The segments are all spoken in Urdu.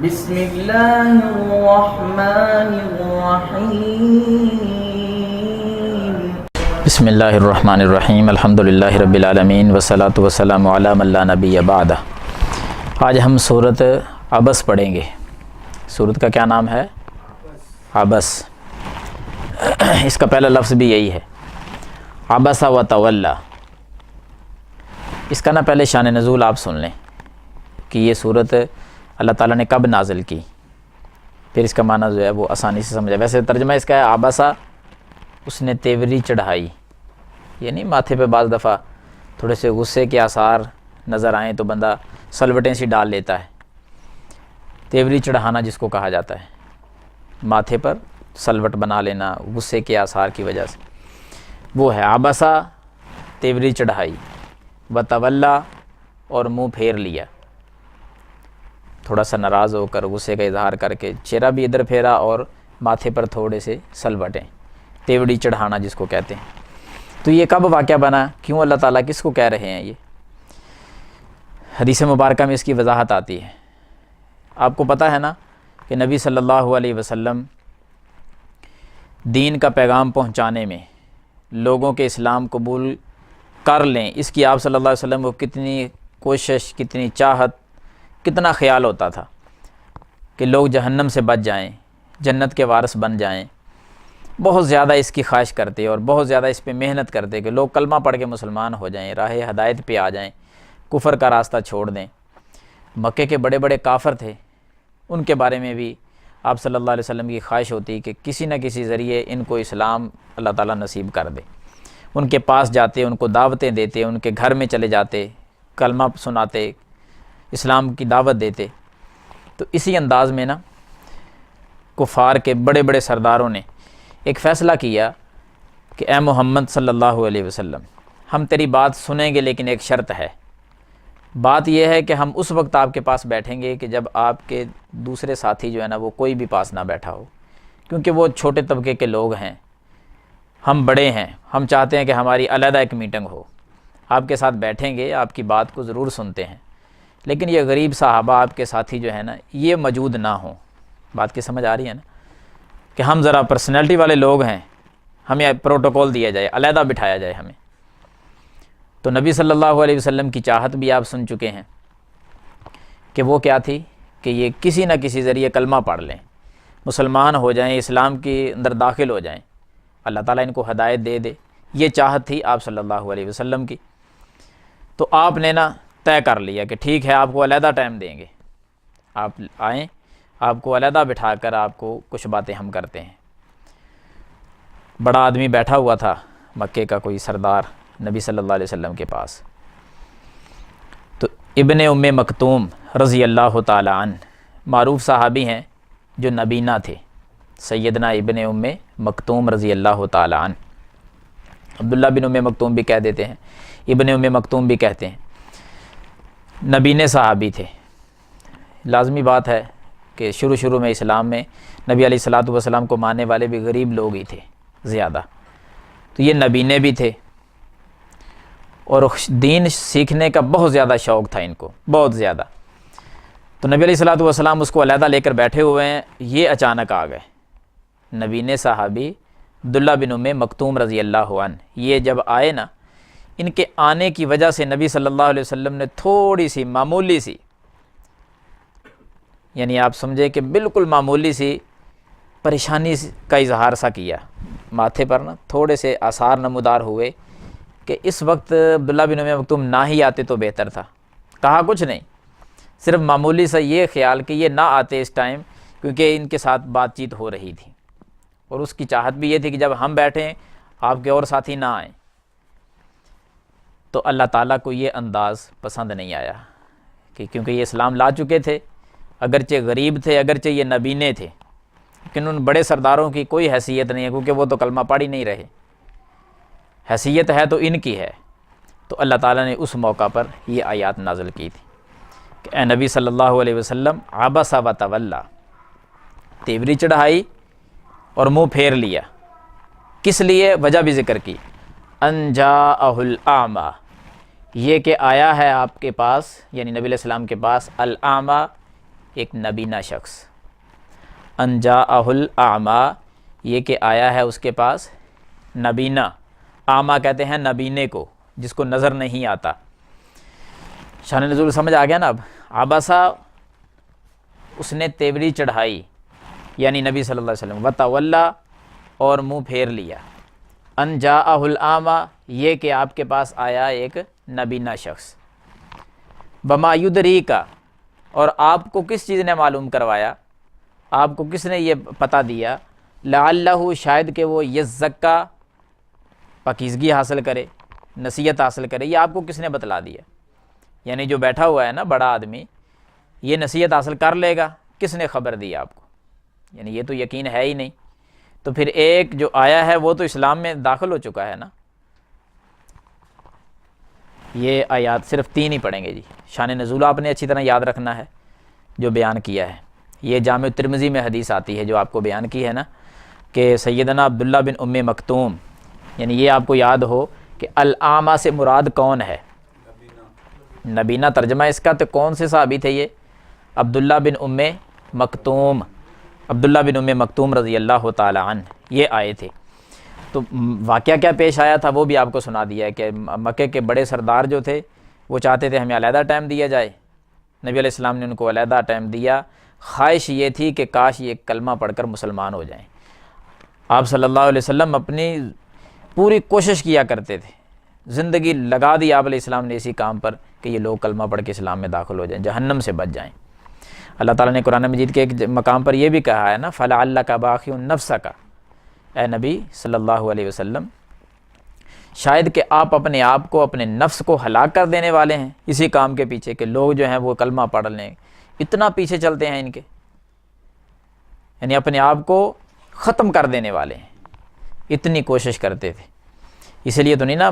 بسم اللہ الرحمن الرحیم بسم اللہ الرحمن الرحیم الحمدللہ رب العالمین والصلاة والسلام علی من لا نبی بعدہ۔ آج ہم سورۃ عبس پڑھیں گے۔ سورۃ کا کیا نام ہے؟ عبس۔ اس کا پہلا لفظ بھی یہی ہے، عبس و تولی۔ اس کا نا پہلے شان نزول آپ سن لیں کہ یہ سورۃ اللہ تعالیٰ نے کب نازل کی، پھر اس کا معنی جو ہے وہ آسانی سے سمجھا۔ ویسے ترجمہ اس کا ہے عبسہ، اس نے تیوری چڑھائی، یعنی ماتھے پہ بعض دفعہ تھوڑے سے غصے کے آثار نظر آئیں تو بندہ سلوٹیں سی ڈال لیتا ہے۔ تیوری چڑھانا جس کو کہا جاتا ہے، ماتھے پر سلوٹ بنا لینا غصے کے آثار کی وجہ سے، وہ ہے عبسہ، تیوری چڑھائی، وتولی، اور منہ پھیر لیا، تھوڑا سا ناراض ہو کر غصے کا اظہار کر کے چہرہ بھی ادھر پھیرا اور ماتھے پر تھوڑے سے سلوٹیں، تیوڑی چڑھانا جس کو کہتے ہیں۔ تو یہ کب واقعہ بنا، کیوں اللہ تعالیٰ کس کو کہہ رہے ہیں؟ یہ حدیث مبارکہ میں اس کی وضاحت آتی ہے۔ آپ کو پتہ ہے نا کہ نبی صلی اللہ علیہ وسلم دین کا پیغام پہنچانے میں، لوگوں کے اسلام قبول کر لیں، اس کی آپ صلی اللہ علیہ وسلم کو کتنی کوشش، کتنی چاہت، کتنا خیال ہوتا تھا کہ لوگ جہنم سے بچ جائیں، جنت کے وارث بن جائیں۔ بہت زیادہ اس کی خواہش کرتے اور بہت زیادہ اس پہ محنت کرتے کہ لوگ کلمہ پڑھ کے مسلمان ہو جائیں، راہ ہدایت پہ آ جائیں، کفر کا راستہ چھوڑ دیں۔ مکے کے بڑے بڑے کافر تھے، ان کے بارے میں بھی آپ صلی اللہ علیہ وسلم کی خواہش ہوتی کہ کسی نہ کسی ذریعے ان کو اسلام اللہ تعالیٰ نصیب کر دے۔ ان کے پاس جاتے، ان کو دعوتیں دیتے، ان کے گھر میں چلے جاتے، کلمہ سناتے، اسلام کی دعوت دیتے۔ تو اسی انداز میں نا کفار کے بڑے بڑے سرداروں نے ایک فیصلہ کیا کہ اے محمد صلی اللہ علیہ وسلم، ہم تیری بات سنیں گے لیکن ایک شرط ہے۔ بات یہ ہے کہ ہم اس وقت آپ کے پاس بیٹھیں گے کہ جب آپ کے دوسرے ساتھی جو ہے نا وہ کوئی بھی پاس نہ بیٹھا ہو، کیونکہ وہ چھوٹے طبقے کے لوگ ہیں، ہم بڑے ہیں، ہم چاہتے ہیں کہ ہماری علیحدہ ایک میٹنگ ہو، آپ کے ساتھ بیٹھیں گے، آپ کی بات کو ضرور سنتے ہیں، لیکن یہ غریب صحابہ آپ کے ساتھی جو ہے نا یہ موجود نہ ہوں۔ بات کی سمجھ آ رہی ہے نا کہ ہم ذرا پرسنالٹی والے لوگ ہیں، ہمیں پروٹوکول دیا جائے، علیحدہ بٹھایا جائے ہمیں۔ تو نبی صلی اللہ علیہ وسلم کی چاہت بھی آپ سن چکے ہیں کہ وہ کیا تھی کہ یہ کسی نہ کسی ذریعے کلمہ پڑھ لیں، مسلمان ہو جائیں، اسلام کے اندر داخل ہو جائیں، اللہ تعالیٰ ان کو ہدایت دے دے۔ یہ چاہت تھی آپ صلی اللہ علیہ وسلم کی۔ تو آپ نے نا طے کر لیا کہ ٹھیک ہے، آپ کو علیحدہ ٹائم دیں گے، آپ آئیں، آپ کو علیحدہ بٹھا کر آپ کو کچھ باتیں ہم کرتے ہیں۔ بڑا آدمی بیٹھا ہوا تھا، مکے کا کوئی سردار، نبی صلی اللہ علیہ وسلم کے پاس۔ تو ابن ام مکتوم رضی اللہ تعالی عنہ معروف صحابی ہیں جو نبینہ تھے، سیدنا ابن ام مکتوم رضی اللہ تعالی عنہ، عبداللہ بن ام مکتوم بھی کہہ دیتے ہیں، ابن ام مکتوم بھی کہتے ہیں، نبینے صحابی تھے۔ لازمی بات ہے کہ شروع میں اسلام میں نبی علیہ الصلوۃ والسلام کو ماننے والے بھی غریب لوگ ہی تھے زیادہ، تو یہ نبینے بھی تھے اور دین سیکھنے کا بہت زیادہ شوق تھا ان کو، بہت زیادہ۔ تو نبی علیہ الصلوۃ والسلام اس کو علیحدہ لے کر بیٹھے ہوئے ہیں، یہ اچانک آ گئے نبینے صحابی عبداللہ بن ام مکتوم رضی اللہ عنہ۔ یہ جب آئے نا، ان کے آنے کی وجہ سے نبی صلی اللہ علیہ وسلم نے تھوڑی سی معمولی سی، یعنی آپ سمجھے کہ بالکل معمولی سی پریشانی کا اظہار سا کیا، ماتھے پر نا تھوڑے سے آثار نمودار ہوئے کہ اس وقت عبداللہ بن ام مکتوم نہ ہی آتے تو بہتر تھا۔ کہا کچھ نہیں، صرف معمولی سا یہ خیال کہ یہ نہ آتے اس ٹائم، کیونکہ ان کے ساتھ بات چیت ہو رہی تھی، اور اس کی چاہت بھی یہ تھی کہ جب ہم بیٹھیں آپ کے اور ساتھی نہ آئیں۔ تو اللہ تعالیٰ کو یہ انداز پسند نہیں آیا کہ کیونکہ یہ اسلام لا چکے تھے، اگرچہ غریب تھے، اگرچہ یہ نبینے تھے، لیکن ان بڑے سرداروں کی کوئی حیثیت نہیں ہے، کیونکہ وہ تو کلمہ پڑھ ہی نہیں رہے، حیثیت ہے تو ان کی ہے۔ تو اللہ تعالیٰ نے اس موقع پر یہ آیات نازل کی تھی کہ اے نبی صلی اللہ علیہ وسلم، عبس و تولی، تیوری چڑھائی اور منہ پھیر لیا۔ کس لیے؟ وجہ بھی ذکر کی، ان جاءہ الاعمی، یہ کہ آیا ہے آپ کے پاس، یعنی نبی علیہ السلام کے پاس، الاعمی، ایک نبینہ شخص، ان جاءہ الاعمی یہ کہ آیا ہے اس کے پاس نبینہ، اعمیٰ کہتے ہیں نبینے کو جس کو نظر نہیں آتا۔ شان نزول سمجھ آ گیا نا اب؟ عبسا اس نے تیوری چڑھائی یعنی نبی صلی اللہ علیہ وسلم، وتولا اور منہ پھیر لیا، ان جاءہ الاعمی یہ کہ آپ کے پاس آیا ایک نبینہ شخص، بما یدریکا اور آپ کو کس چیز نے معلوم کروایا، آپ کو کس نے یہ پتہ دیا، لعلہ شاید کہ وہ یزکا پاکیزگی حاصل کرے، نصیحت حاصل کرے، یہ آپ کو کس نے بتلا دیا؟ یعنی جو بیٹھا ہوا ہے نا بڑا آدمی، یہ نصیحت حاصل کر لے گا، کس نے خبر دی آپ کو؟ یعنی یہ تو یقین ہے ہی نہیں، تو پھر ایک جو آیا ہے وہ تو اسلام میں داخل ہو چکا ہے نا۔ یہ آیات صرف 3 ہی پڑھیں گے جی، شان نزول آپ نے اچھی طرح یاد رکھنا ہے جو بیان کیا ہے۔ یہ جامع ترمذی میں حدیث آتی ہے جو آپ کو بیان کی ہے نا کہ سیدنا عبداللہ بن ام مکتوم، یعنی یہ آپ کو یاد ہو کہ الاعمیٰ سے مراد کون ہے؟ نبینہ ترجمہ اس کا، تو کون سے صحابی تھے یہ؟ عبداللہ بن ام مکتوم، عبداللہ بن ام مکتوم رضی اللہ تعالی عنہ یہ آئے تھے۔ تو واقعہ کیا پیش آیا تھا وہ بھی آپ کو سنا دیا ہے کہ مکے کے بڑے سردار جو تھے وہ چاہتے تھے ہمیں علیحدہ ٹائم دیا جائے، نبی علیہ السلام نے ان کو علیحدہ ٹائم دیا، خواہش یہ تھی کہ کاش یہ کلمہ پڑھ کر مسلمان ہو جائیں۔ آپ صلی اللہ علیہ وسلم اپنی پوری کوشش کیا کرتے تھے، زندگی لگا دی آپ علیہ السلام نے اسی کام پر کہ یہ لوگ کلمہ پڑھ کے اسلام میں داخل ہو جائیں، جہنم سے بچ جائیں۔ اللہ تعالیٰ نے قرآن مجید کے ایک مقام پر یہ بھی کہا ہے نا، فَلَعَلَّكَ بَاخِعٌ نَفْسَكَ، اے نبی صلی اللہ علیہ وسلم شاید کہ آپ اپنے آپ کو، اپنے نفس کو ہلاک کر دینے والے ہیں اسی کام کے پیچھے کہ لوگ جو ہیں وہ کلمہ پڑھ لیں، اتنا پیچھے چلتے ہیں ان کے، یعنی اپنے آپ کو ختم کر دینے والے ہیں، اتنی کوشش کرتے تھے۔ اسی لیے تو نہیں نا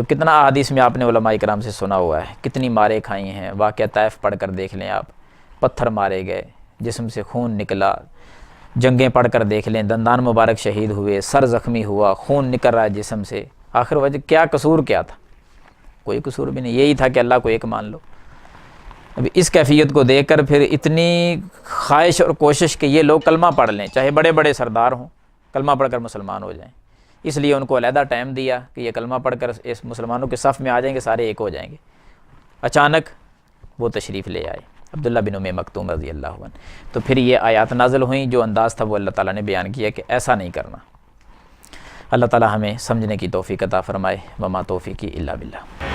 کتنا احادیث میں آپ نے علماء کرام سے سنا ہوا ہے، کتنی مارے کھائی ہیں، واقعہ طائف پڑھ کر دیکھ لیں آپ، پتھر مارے گئے، جسم سے خون نکلا، جنگیں پڑھ کر دیکھ لیں، دندان مبارک شہید ہوئے، سر زخمی ہوا، خون نکل رہا ہے جسم سے، آخر وجہ کیا قصور کیا تھا؟ کوئی قصور بھی نہیں، یہی تھا کہ اللہ کو ایک مان لو۔ اب اس کیفیت کو دیکھ کر پھر اتنی خواہش اور کوشش کہ یہ لوگ کلمہ پڑھ لیں، چاہے بڑے بڑے سردار ہوں، کلمہ پڑھ کر مسلمان ہو جائیں، اس لیے ان کو علیحدہ ٹائم دیا کہ یہ کلمہ پڑھ کر اس مسلمانوں کے صف میں آ جائیں گے، سارے ایک ہو جائیں گے۔ اچانک وہ تشریف لے آئے عبداللہ بن ام مکتوم رضی اللہ عنہ، تو پھر یہ آیات نازل ہوئیں، جو انداز تھا وہ اللہ تعالیٰ نے بیان کیا کہ ایسا نہیں کرنا۔ اللہ تعالیٰ ہمیں سمجھنے کی توفیق عطا فرمائے، وما توفیقی الا باللہ۔